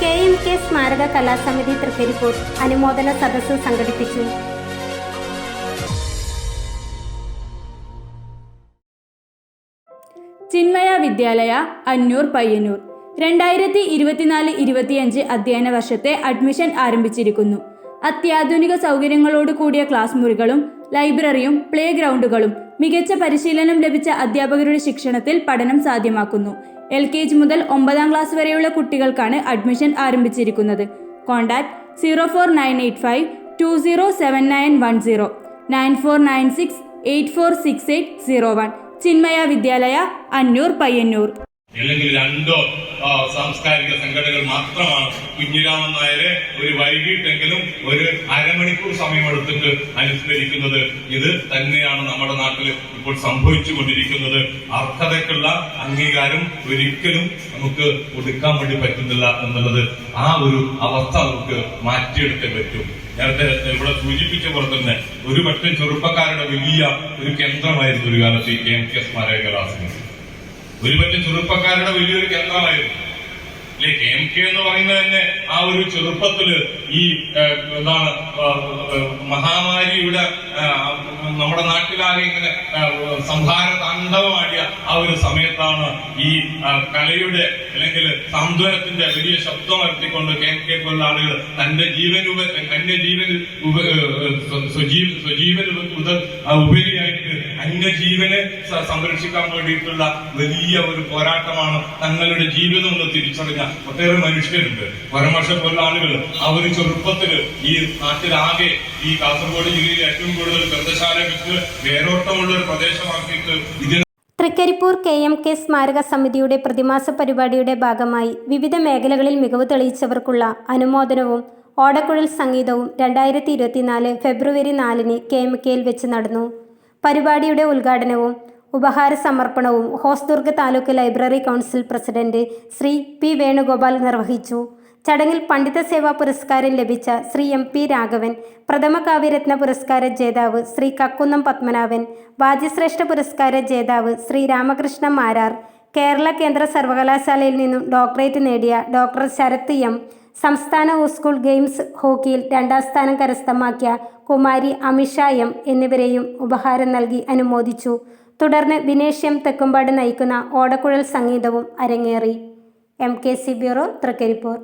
KMK സ്മാരക കലാസമിതി തൃക്കരിപ്പൂർ അനുമോദന സദസ്സ് സംഘടിപ്പിച്ചു. ചിന്മയ വിദ്യാലയ അന്നൂർ പയ്യന്നൂർ 2024-25 അധ്യയന വർഷത്തെ അഡ്മിഷൻ ആരംഭിച്ചിരിക്കുന്നു. അത്യാധുനിക സൗകര്യങ്ങളോട് കൂടിയ ക്ലാസ് മുറികളും ലൈബ്രറിയും പ്ലേ ഗ്രൗണ്ടുകളും മികച്ച പരിശീലനം ലഭിച്ച അധ്യാപകരുടെ ശിക്ഷണത്തിൽ പഠനം സാധ്യമാക്കുന്നു. LKG മുതൽ 9ാം ക്ലാസ് വരെയുള്ള കുട്ടികൾക്കാണ് അഡ്മിഷൻ ആരംഭിച്ചിരിക്കുന്നത്. കോൺടാക്ട് 04985 207910 9496 846801. ചിന്മയ വിദ്യാലയ അന്നൂർ പയ്യന്നൂർ. അല്ലെങ്കിൽ 2 സാംസ്കാരിക സംഘടനകൾ മാത്രമാണ് കുഞ്ഞിരാമൻ നായരെ ഒരു വൈകിട്ടെങ്കിലും ഒരു അരമണിക്കൂർ സമയമെടുത്തിട്ട് അനുസ്മരിക്കുന്നത്. ഇത് തന്നെയാണ് നമ്മുടെ നാട്ടിൽ ഇപ്പോൾ സംഭവിച്ചുകൊണ്ടിരിക്കുന്നത്. അർഹതയ്ക്കുള്ള അംഗീകാരം ഒരിക്കലും നമുക്ക് കൊടുക്കാൻ വേണ്ടി പറ്റുന്നില്ല എന്നുള്ളത്, ആ ഒരു അവസ്ഥ നമുക്ക് മാറ്റിയെടുത്തേ പറ്റും. നേരത്തെ ഇവിടെ സൂചിപ്പിച്ച പോലെ തന്നെ ഒരു പറ്റം ചെറുപ്പക്കാരുടെ വലിയ ഒരു കേന്ദ്രമായിരുന്നു ഒരു കാലത്ത് ഈ KMK സ്മാരക കലാസമിതി. ഒരു പറ്റം ചെറുപ്പക്കാരുടെ വലിയൊരു കേന്ദ്രമായിരുന്നു അല്ലെ KMK എന്ന് പറയുന്നത് തന്നെ. ആ ഒരു ചെറുപ്പത്തില് ഈ മഹാമാരിയുടെ നമ്മുടെ നാട്ടിലാകെ ഇങ്ങനെ സംഹാര താണ്ഡവമാടിയ ആ ഒരു സമയത്താണ് ഈ കലയുടെ അല്ലെങ്കിൽ സാന്ത്വനത്തിന്റെ വലിയ ശബ്ദം വരുത്തിക്കൊണ്ട് KMK പോലുള്ള ആളുകൾ തന്റെ സ്വജീവൻ ഉപരിയായിട്ട് അന്യജീവനെ സംരക്ഷിക്കാൻ വേണ്ടിയിട്ടുള്ള വലിയ ഒരു പോരാട്ടമാണ്. തങ്ങളുടെ ജീവിതം എന്ന് തിരിച്ചറിഞ്ഞ ഒട്ടേറെ മനുഷ്യരുണ്ട്. പരമർശ പോലുള്ള ആളുകൾ ആ ഒരു ചെറുപ്പത്തില് ഈ നാട്ടിലാകെ ഈ കാസർഗോഡ് ജില്ലയിൽ ഏറ്റവും കൂടുതൽ ഗ്രന്ഥശാലകൾക്ക് വേരോട്ടമുള്ള ഒരു പ്രദേശമാക്കിയിട്ട് ഇതിന് തൃക്കരിപ്പൂർ KMK സ്മാരക സമിതിയുടെ പ്രതിമാസ പരിപാടിയുടെ ഭാഗമായി വിവിധ മേഖലകളിൽ മികവ് തെളിയിച്ചവർക്കുള്ള അനുമോദനവും ഓടക്കുഴൽ സംഗീതവും 2024 ഫെബ്രുവരി 4 KMKയിൽ വെച്ച് നടന്നു. പരിപാടിയുടെ ഉദ്ഘാടനവും ഉപഹാര സമർപ്പണവും Hosdurg taluk library council president Shri P. Venugopal നിർവഹിച്ചു. ചടങ്ങിൽ പണ്ഡിത സേവാ പുരസ്കാരം ലഭിച്ച ശ്രീ MP രാഘവൻ, പ്രഥമ കാവ്യരത്ന പുരസ്കാര ജേതാവ് ശ്രീ കക്കുന്നം പത്മനാഭൻ, വാദ്യശ്രേഷ്ഠ പുരസ്കാര ജേതാവ് ശ്രീ രാമകൃഷ്ണ മാരാർ, കേരള കേന്ദ്ര സർവകലാശാലയിൽ നിന്നും ഡോക്ടറേറ്റ് നേടിയ ഡോക്ടർ ശരത് M, സംസ്ഥാന സ്കൂൾ ഗെയിംസ് ഹോക്കിയിൽ 2ാം സ്ഥാനം കരസ്ഥമാക്കിയ കുമാരി അമിഷ M എന്നിവരെയും ഉപഹാരം നൽകി അനുമോദിച്ചു. തുടർന്ന് വിനേഷ് M തെക്കുംപാട് നയിക്കുന്ന ഓടക്കുഴൽ സംഗീതവും അരങ്ങേറി. MKC bureau, Trikaripur.